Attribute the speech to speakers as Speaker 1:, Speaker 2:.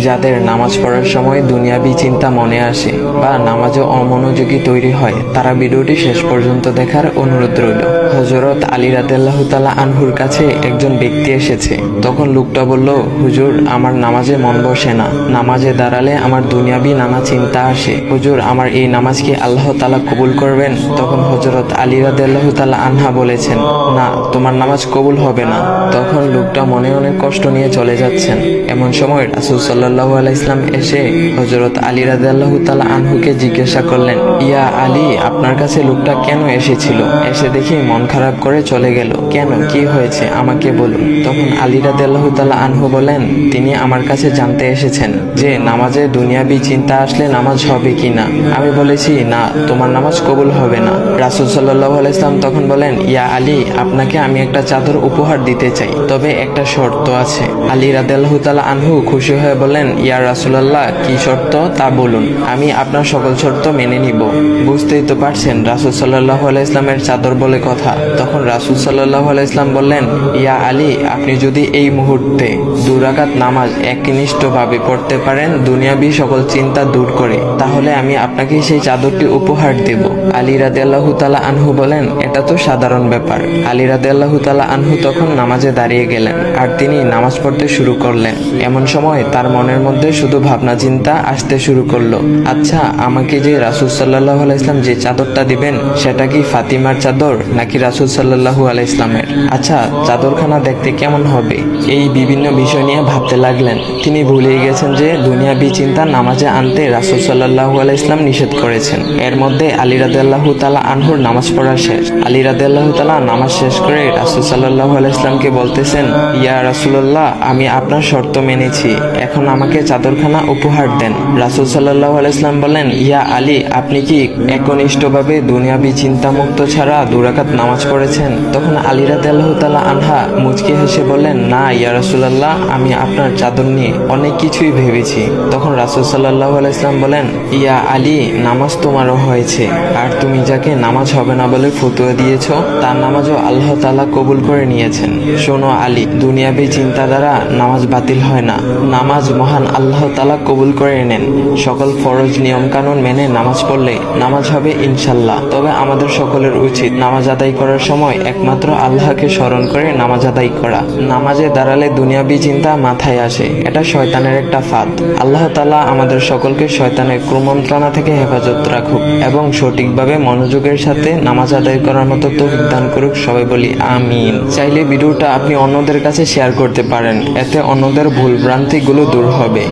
Speaker 1: যাদের নামাজ পড়ার সময় দুনিয়াবি চিন্তা মনে আসে বা নামাজে অমনোযোগী তৈরি হয়, তারা ভিডিওটি শেষ পর্যন্ত দেখার অনুরোধ রইল। হযরত আলী রাদিয়াল্লাহু তাআলা আনহুর কাছে একজন ব্যক্তি এসেছে। তখন লোকটা বলল, হুজুর, আমার নামাজে মন বসে না। নামাজে দাঁড়ালে আমার দুনিয়াবি নানা চিন্তা আসে। হুজুর, আমার এই নামাজ কি আল্লাহ তাআলা কবুল করবেন? তখন হযরত আলী রাদিয়াল্লাহু তাআলা আনহা বলেছেন, না, তোমার নামাজ কবুল হবে না। তখন লোকটা মনে অনেক কষ্ট নিয়ে চলে যাচ্ছেন। এমন সময় রাসূল সাল্লাল্লাহু আলাইহি ওয়াসাল্লাম এসে হযরত আলী রাদিয়াল্লাহু তাআলা আনহুকে জিজ্ঞাসা করলেন, ইয়া আলী, আপনার কাছে লোকটা কেন এসেছিল? এসে দেখি মন খারাপ করে চলে গেল। কেন, কি হয়েছে আমাকে বলুন। তখন আলী রাদিয়াল্লাহু তাআলা আনহু বলেন, তিনি আমার কাছে জানতে এসেছেন যে নামাজে দুনিয়াবি চিন্তা আসলে নামাজ হবে কিনা। আমি বলেছি, না, তোমার নামাজ কবুল হবে না। রাসূল সাল্লাল্লাহু আলাইহি ওয়াসাল্লাম তখন বলেন, ইয়া আলী, আপনাকে আমি একটা চাদর উপহার দিতে চাই, তবে একটা শর্ত আছে। আলী রাদিয়াল্লাহু তাআলা আনহু খুশি হয়ে বলেন, ইয়া রাসূলুল্লাহ, কি শর্ত তা বলুন, আমি আপনার সকল শর্ত মেনে নিব। বুঝতেই তো পারছেন রাসূল সাল্লাল্লাহু আলাইহি ওয়াসাল্লামের চাদর বলে কথা। তখন রাসূল সাল্লাল্লাহু আলাইহি ওয়াসাল্লাম বললেন, ইয়া আলী, আপনি যদি এই মুহূর্তে 2 রাকাত নামাজ একনিষ্ঠভাবে পড়তে পারেন দুনিয়াবি সকল চিন্তা দূর করে, তাহলে আমি আপনাকে সেই চাদরটি উপহার দেব। আলী রাদিয়াল্লাহু তাআলা আনহু বলেন, এটা তো সাধারণ ব্যাপার। আলী রাদিয়াল্লাহু তাআলা আনহু তখন নামাজে দাঁড়িয়ে গেলেন আর তিনি নামাজ পড়তে শুরু করলেন। এমন সময় তার মনের মধ্যে শুধু ভাবনা চিন্তা আসতে শুরু করলো, আচ্ছা, আমাকে যে রাসূল সাল্লাল্লাহু আলাইহি ওয়াসাল্লাম যে চাদরটা দিবেন সেটা কি ফাতিমার চাদর নাকি রাসূল সাল্লাল্লাহু আলাইহি ওয়াসাল্লামের? আচ্ছা, চাদরখানা দেখতে কেমন হবে? এই বিভিন্ন বিষয় নিয়ে ভাবতে লাগলেন। তিনি ভুলেই গেছেন যে দুনিয়াবি চিন্তা নামাজে আনতে রাসূল সাল্লাল্লাহু আলাইহি ওয়াসাল্লাম নিষেধ করেছেন। এর মধ্যে আলী রাদিয়াল্লাহু তাআলা আনহুর নামাজ পড়া শেষ। আলী রাদিয়াল্লাহু তাআলা নামাজ শেষ করে রাসূল সাল্লাল্লাহু আলাইহি ওয়াসাল্লামকে বলতেছেন, ইয়া রাসূলুল্লাহ, আমি আপনার শর্ত মেনেছি, এখন আমাকে চাদরখানা উপহার দেন। রাসূল সাল্লাল্লাহু আলাইহি ওয়াসাল্লাম বলেন, ইয়া আলী, আপনি কি একনিষ্ঠভাবে দুনিয়াবি চিন্তামুক্ত ছাড়া 2 রাকাত নামাজ পড়েছেন? তখন আলী রাদিয়াল্লাহু তাআলা আনহা মুচকি হেসে বললেন, না ইয়া রাসূলুল্লাহ, আমি আপনার চাদর নিয়ে অনেক কিছুই ভেবেছি। তখন রাসূল সাল্লাল্লাহু আলাইহি ওয়াসাল্লাম বলেন, ইয়া আলী, নামাজ তোমারও হয়েছে, আর তুমি যাকে নামাজ হবে না বলে ফতোয়া দিয়েছো তার নামাজও আল্লাহ তাআলা কবুল করে নিয়েছেন। শোনো আলী, দুনিয়াবি চিন্তা দ্বারা নামাজ বাতিল হয় না, নামাজ মহান আল্লাহ তাআলা কবুল করে নেন। সকল ফরজ নিয়ম কানুন মেনে নামাজ পড়লে নামাজ হবে ইনশাল্লাহ। তবে আমাদের সকলের উচিত নামাজ আদায় করার সময় একমাত্র আল্লাহকে স্মরণ করে নামাজ আদায় করা। নামাজে দাঁড়ালে দুনিয়াবি চিন্তা মাথায় আসে, এটা শয়তানের একটা ফাঁদ। আল্লাহ তাআলা আমাদের সকলকে শয়তানের কুমন্ত্রণা থেকে হেফাজত রাখুক এবং সঠিকভাবে মনোযোগের সাথে নামাজ আদায় করার মতো তৌফিক দান করুক। সবাই বলি আমিন। চাইলে ভিডিওটা আপনি অন্যদের কাছে শেয়ার করতে পারেন, এতে অন্যদের ভুল ভ্রান্তিগুলো দূর হবে।